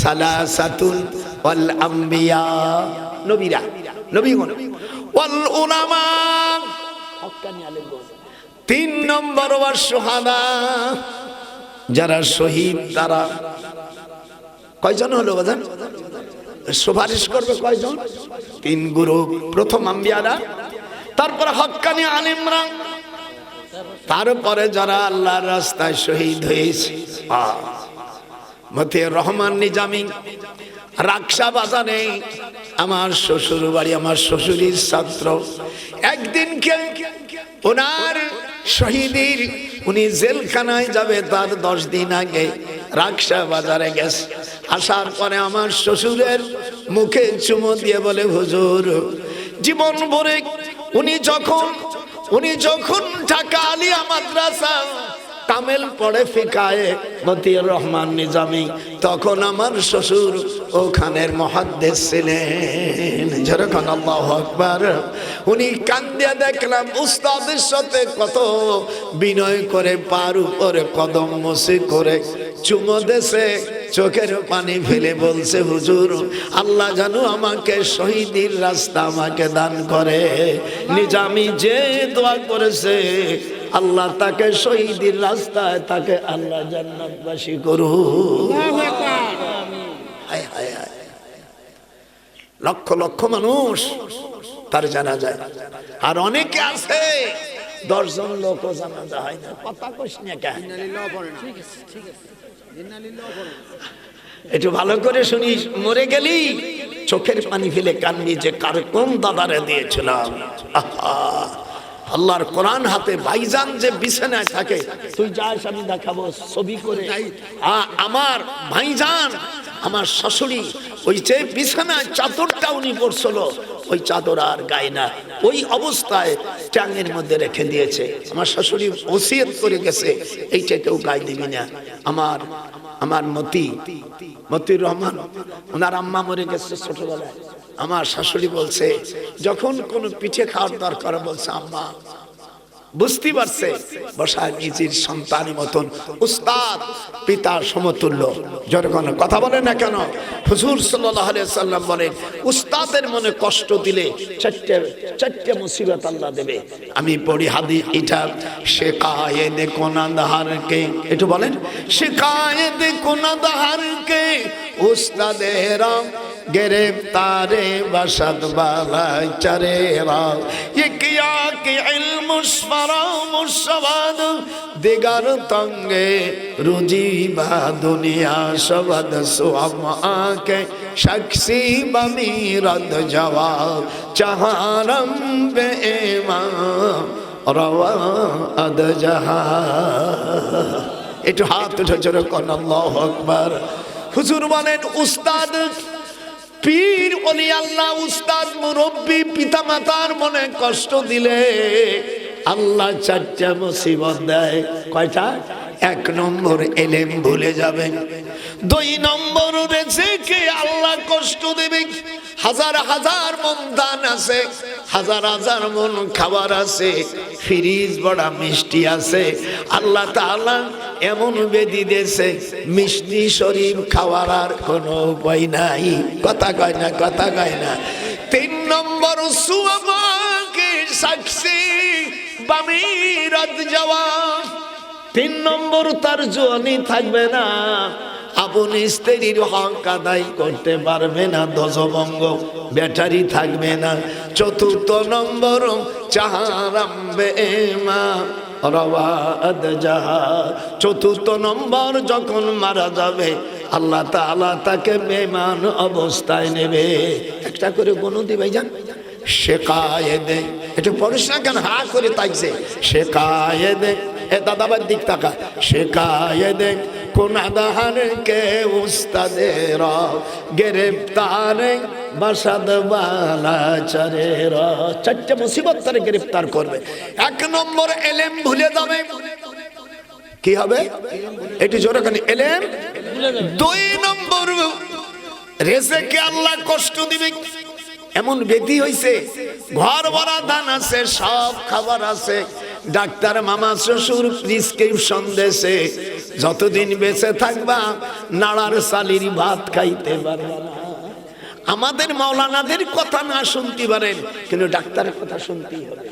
S1: সালাসাতুন ওয়াল আম্বিয়া, নবীরা, নবীগণ, ওয়াল উলামা, হক্কানি আলেমগণ। 3 নম্বর ওয়াস শুহাদা, যারা শহীদ তারা কয়জন হলো বাজান? সুপারিশ করবে কয়জন? 3 গ্রুপ। প্রথম আম্বিয়ারা, তারপরে হক্কানি আলেমরা, তারপরে যারা আল্লাহর রাস্তায় শহীদ হয়েছে। মতিউর রহমান নিজামী রাকসা বাজারে, আমার শ্বশুর বাড়ি, আমার শ্বশুরের ছাত্র। একদিনকে ওনার শহীদের, উনি জেলখানায় যাবে তার 10 দিন আগে রাকসা বাজারে গেছে। আসার পরে আমার শ্বশুরের মুখে চুমো দিয়ে বলে, হুজুর, জীবন ভরে উনি যখন ঢাকা আলিয়া মাদ্রাসা কামেল পড়ে ফিকায়ে মতিউর রহমান নিজামী, তখন আমার শ্বশুর ওখানের মুহাদ্দিস ছিলেন। যেরকম আল্লাহু আকবার। উনি কান্দিয়া দেখলাম উস্তাদের সাথে কত বিনয় করে পার উপরে কদম মসি করে চুমো দেশে, চোখের পানি ফেলে বলছে, হুজুর, আল্লাহ জানো আমাকে শহীদের রাস্তা আমাকে দান করে। নিজামী যে দোয়া করেছে, আল্লাহ তাকে শহীদের রাস্তায়, তাকে আল্লাহ জান্নাতবাসী করুন। হায় হায় হায়, লক্ষ লক্ষ মানুষ তার জানাজা, আর অনেকে আছে 10 জন লোক জানাজা হয় না। কথা কইস না কেন? একটু ভালো করে শুনিস। মরে গেলি চোখের পানি ফেলে কান্দি, যে কার কোন দাদারে দিয়েছিলাম। আল্লাহর কোরআন হাতে, ভাইজান যে বিছানায় থাকে, তুই যাস আমি দেখাবো ছবি করে। আমার ভাইজান, আমার শাশুড়ি, ওই যে বিছানায় চাদরটা উনি পড়ছিল, ওই চাদর আর গায়ে না, ওই অবস্থায় ট্যাঙের মধ্যে রেখে দিয়েছে। আমার শাশুড়ি ওসিয়ত করে গেছে, এইটা কেউ গায়ে দিবি না। আমার মতিউর রহমান, ওনার আম্মা মরে গেছে ছোটবেলায়। আমার শাশুড়ি বলছে, যখন কোন পিঠে খাওয়ার দরকার, বলছে আম্মা, বুঝতে পারছে বসায় নিজের সন্তানের মতন, উস্তাদ পিতার সমতুল্য। যখন কথা বলে না কেন, হুজুর সাল্লাল্লাহু আলাইহি সাল্লাম বলেন, উস্তাদের মনে কষ্ট দিলে চারটে মুসিবত আল্লাহ দেবে। আমি পড়ি হাদিস এটা, শিকায়েত কোনাদারকে, একটু বলেন, শিকায়েত কোনাদারকে উস্তাদেরা गिरफ्तारे बशद बाला चरेरा ये किया कि इल्मुस्फरा मुशवाद दिगर तंगे रुजी बा दुनिया शबद सुअमा के शख्सी बमीरद जवाब चहारम बे इमाम रवा अद जहा একটু হাত উঠে জোরে কোন আল্লাহু আকবার। হুজুর বলেন, উস্তাদ পীর ওলি আল্লাহ, উস্তাদ মুরব্বী পিতামাতার মনে কষ্ট দিলে আল্লাহ 4টা মুসিবত দেয়। কয়টা? 1 নম্বর এলেম ভুলে যাবে, 2 নম্বর রিজিকে আল্লাহ কষ্ট দেবে। হাজার হাজার মন দান আছে, হাজার হাজার মন খাবার আছে, ফ্রিজ বড় মিষ্টি আছে, আল্লাহ তাআলা এমন বেদি দিয়েছে, মিষ্টি শরীফ খাওয়ার আর কোনো উপায় নাই। কথা কয় না, কথা কয় না। 3 নম্বর সুমাকে সাক্ষী বামিরাত জওয়াব, 3 নম্বর তার জোয়ানি থাকবে না, আপন স্ত্রীর হক আদায় করতে পারবে না, ধ্বজভঙ্গ ব্যাটারি থাকবে না। 4 নম্বর চাহারাম বেমা রওয়াদ জাহা, 4 নম্বর যখন মারা যাবে আল্লাহ তাআলা তাকে বেঈমান অবস্থায় নেবে। একটা করে গণতি ভাইজান, শিকায়েতে, একটু পড়িস না কেন, হা করে তাইছে। শিকায়েতে, এ দাদাবার দিক তাকা, শিকায়েতে কোনাদার কে উস্তাদেরা গ্রেফতারে বাসাদ বালা চারেরা, 4টে মুসিবত তারে গ্রেফতার করবে। 1 নম্বর এলেম ভুলে যাবে, কি হবে? এটি জোরে কানে, এলেম। 2 নম্বর রিজিকে আল্লাহ কষ্ট দিবে, এমন ব্যাধি হইছে, ঘর ভরা ধান আছে, সব খাবার আছে, ডাক্তার মামা শ্বশুর প্রেসক্রিপশন দেশে যতদিন বেঁচে থাকবা নাড়ার চালির ভাত খাইতে পারবা না। আমাদের মাওলানাদের কথা না শুনতে পারেন, কিন্তু ডাক্তারের কথা শুনতেই হবে।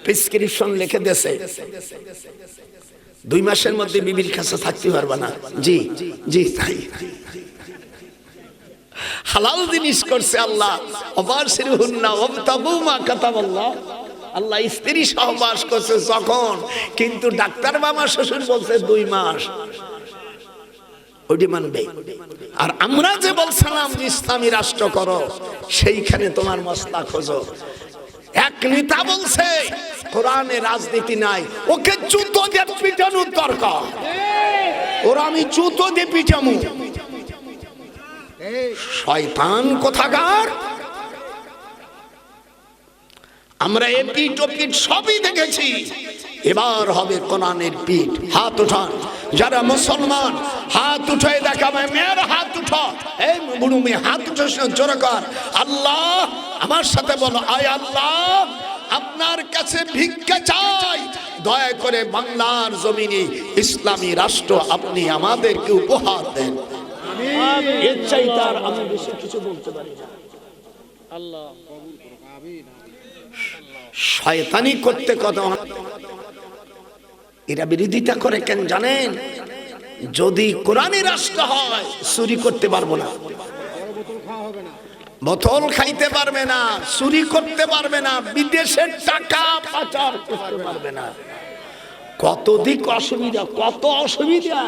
S1: প্রেসক্রিপশন লিখে দেশে 2 মাসের মধ্যে বিবির কাছে থাকতে পারবা না। জি জি তাই। হালাল জিনিস করছে আল্লাহ, অবাশিরুহুন্না ওয়াবতাগু মা কাতাবাল্লাহ। আল্লাহ স্ত্রী সহবাস করছে যখন, কিন্তু ডাক্তার মামা শ্বশুর বলছে 2 মাস, ওইটি মানবে। আর আমরা যে বলছিলাম যে ইসলামী রাষ্ট্র করো, সেইখানে তোমার মসলা খোঁজো। এক নেতা বলছে কোরআনে রাজনীতি নাই, ওকে জুতো দিয়ে পিটানোর দরকার, ওরা আমি জুতো দিয়ে পিটামু। শয়তান কোথাকার। আমরা এই পিঠ ও পিঠ সবই দেখেছি, এবার হবে কোরআনের পিঠ। হাত উঠান যারা মুসলমান, হাত উঠে দেখাবে, মেয়ের হাত উঠা, এই বুড়ো মেয়ে হাত উঠে জোরে কর, আল্লাহ আমার সাথে বলো, আয় আল্লাহ আপনার কাছে ভিক্ষা চাই, দয়া করে বাংলার জমিনে ইসলামী রাষ্ট্র আপনি আমাদেরকে উপহার দেন। এর চাইতে আর আমি বেশি কিছু বলতে পারি না। আল্লাহ শয়তানি করতে কথা এরা বিরোধিতা করে কেন জানেন? যদি কোরআনী রাষ্ট্র হয় চুরি করতে পারবো না, বোতল খাইতে পারবে না, চুরি করতে পারবে না, বিদেশের টাকা পাচার করতে পারবে না। কত দিক অসুবিধা, কত অসুবিধা।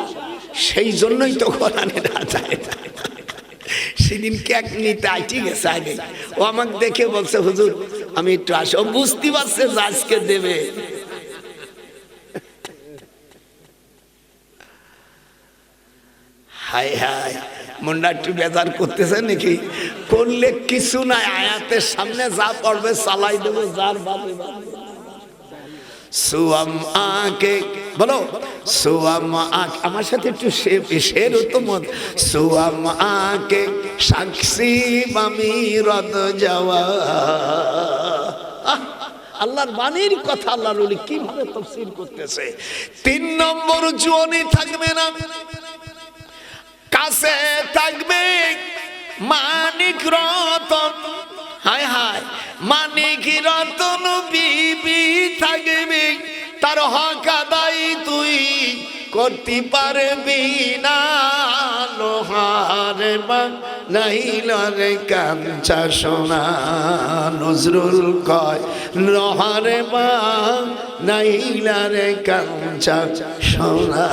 S1: সেই জন্যই তো কোরআনে না যায়। সেদিনকে এক নিতে আইটি গেছে আগে, ও আমাকে দেখে বলছে হুজুর আমি একটু আসো, বুঝতে পারছে যে আজকে দেবে। হাই হাই, মনটা একটু বেজার করতেছে নাকি? করলে কিছু নাই, আয়াতের সামনে যা পড়বে চালাই দেবো, যার বাদে বাদে। সুয়াম আকে বলো, সুয়াম আকে, আমার সাথে একটু শের হতো মন। সুয়াম আকে সাক্ষী আমি রদ যাওয়া। আল্লাহর বাণীর কথা আল্লাহর ওলি কিভাবে তাফসীর করতেছে। 3 নম্বর জোয়ানি থাকবে না, কাছে থাকবে মানিক রতন। হায় হায়, মানিক রতন বিবি থাকবে, তার হক আদায় তুই করতে পারবি না। লোহার বানাইলার কাঞ্চা সোনা, নজরুল কয় লোহার বানাইলার কাঞ্চা সোনা।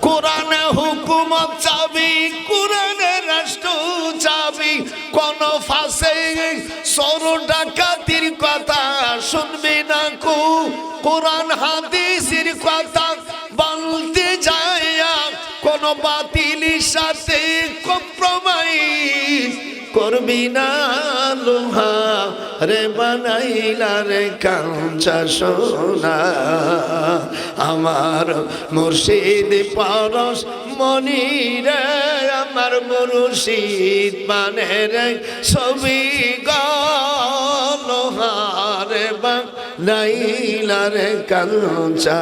S1: কোরআনে হুকুমত চাবি, কোরআনে রাষ্ট্র চাবি, কোন ফাঁসে সরু ডাকাতির কথা শুনবি না কো। কোরআন হাদিসের কথা বলতে যায়, কোন বাতিলের সাথে কম্প্রোমাইজ করবি না। লোহা রে বানাইলা রে কাঞ্চা সোনা, আমার মুর্শিদ পরশ মনি রে, আমার মুর্শিদ মানে রে ছবি গো। লোহা রে বানাইলা রে কাঞ্চা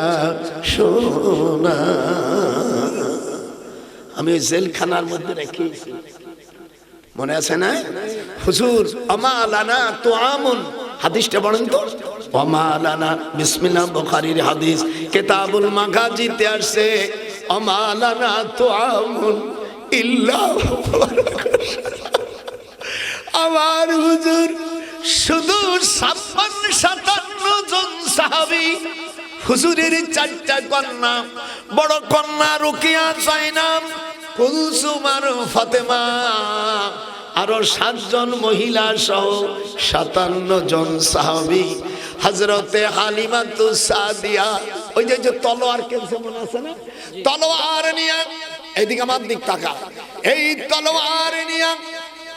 S1: সোনা। আমি জেলখানার মধ্যে রেখেছি, মনে আছে না হুজুর? আমালানা তো আমন, হাদিসটা বলেন তো। আমালানা, বিসমিল্লাহ, বুখারীর হাদিস, কিতাবুল মাগাজিতে আসছে, আমালানা তো আমন ইল্লা। আমার হুজুর শুধু 56-57 জন সাহাবী, হুজুরের 4টা কন্যা, বড় কন্যা রুকিয়া জাইনাব, কুলসুম আর ফাতেমা, আরো 7 জন মহিলা সহ 57 জন সাহাবী। হযরতে হালিমাতুস সাদিয়া, ওই যে তলোয়ার কেনছে মনে আছে না? তলোয়ার নিয়ে, এদিকে আমার দিক তাকা, এই তলোয়ার নিয়ে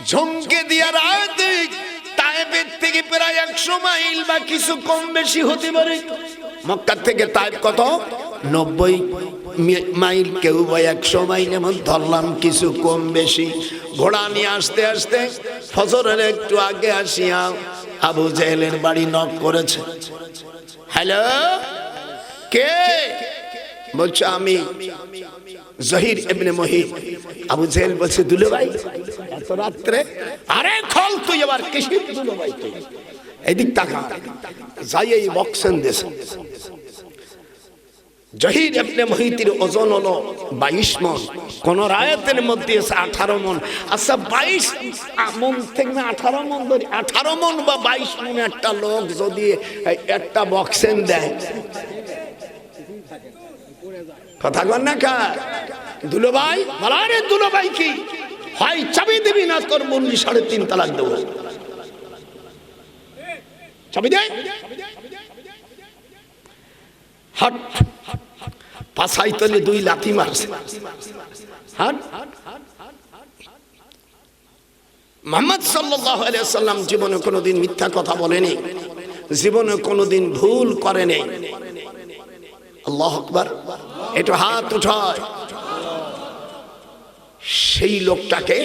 S1: ঝুঁকে দিয়া রাত তায়েফের থেকে প্রায় 100 মাইল বা কিছু কম বেশি হতে পারে। মক্কা থেকে তায়েফ কত? 90। মাইল, কেউ বা 100 মাইল, এমন ধরলাম কিছু কম বেশি। ঘোড়া নিয়ে আসতে আসতে ফজরের একটু আগে আসিয়া আবু জেহেলের বাড়ি নক করেছে। হ্যালো, কে? বলছে আমি জহির ইবনে মুহিত। আবু জেহেল বলছে দুলো ভাই এত রাত্রে? আরে খল তুই আবার কিসের দুলো ভাই? তুই এদিক তাকা, যাই এই বক্সেন দেশ। জহির ইবনে মুহিতের ওজন হলো 22 মণ, কোন রায়াতের মধ্যে আছে 18 মণ। আচ্ছা 22 মণ থেকে 18 মণ ধরি, 18 মণ বা 22 মণ একটা লোক যদি একটা বক্সেন দেয়, কথা কন না কা? দুলো ভাই বলা, রে দুলো ভাই কি হয় চাবি দিবি না তোর বন্দি 3.5 তালাক দেবো। চাবি দে। হট, পাছাই তলে 2 লাথি মারছে। হট। মুহাম্মদ সাল্লাল্লাহু আলাইহি ওয়াসাল্লাম জীবনে কোনোদিন মিথ্যা কথা বলেনি, জীবনে কোনোদিন ভুল করেনি। আল্লাহু আকবার। একটু হাত উঠায়। সেই লোকটাকে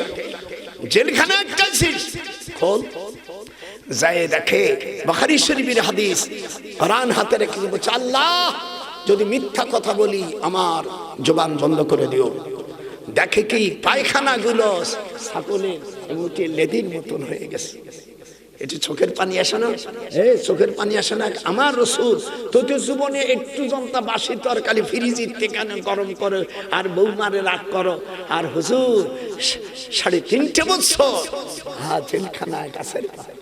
S1: জেলখানায় আটকাইছিস, খোল। যায় দেখে বুখারী শরীফের হাদিস, কোরআন হাতে রেখে বলছে আল্লাহ যদি মিথ্যা কথা বলি আমার জবান বন্ধ করে দিও। দেখে কি পায়খানা গুলো ছাগলের মুখে লেদির মতন হয়ে গেছে। এটা চোখের পানি আসে না? চোখের পানি আসে না? আমার রাসূল তো জীবনে একটু জনতা বাসি তরকারি ফ্রিজের থেকে গরম করে আর বৌমারে রাগ করো, আর হুজুর 3.5 বছর জেলখানায় গাছের পাতা।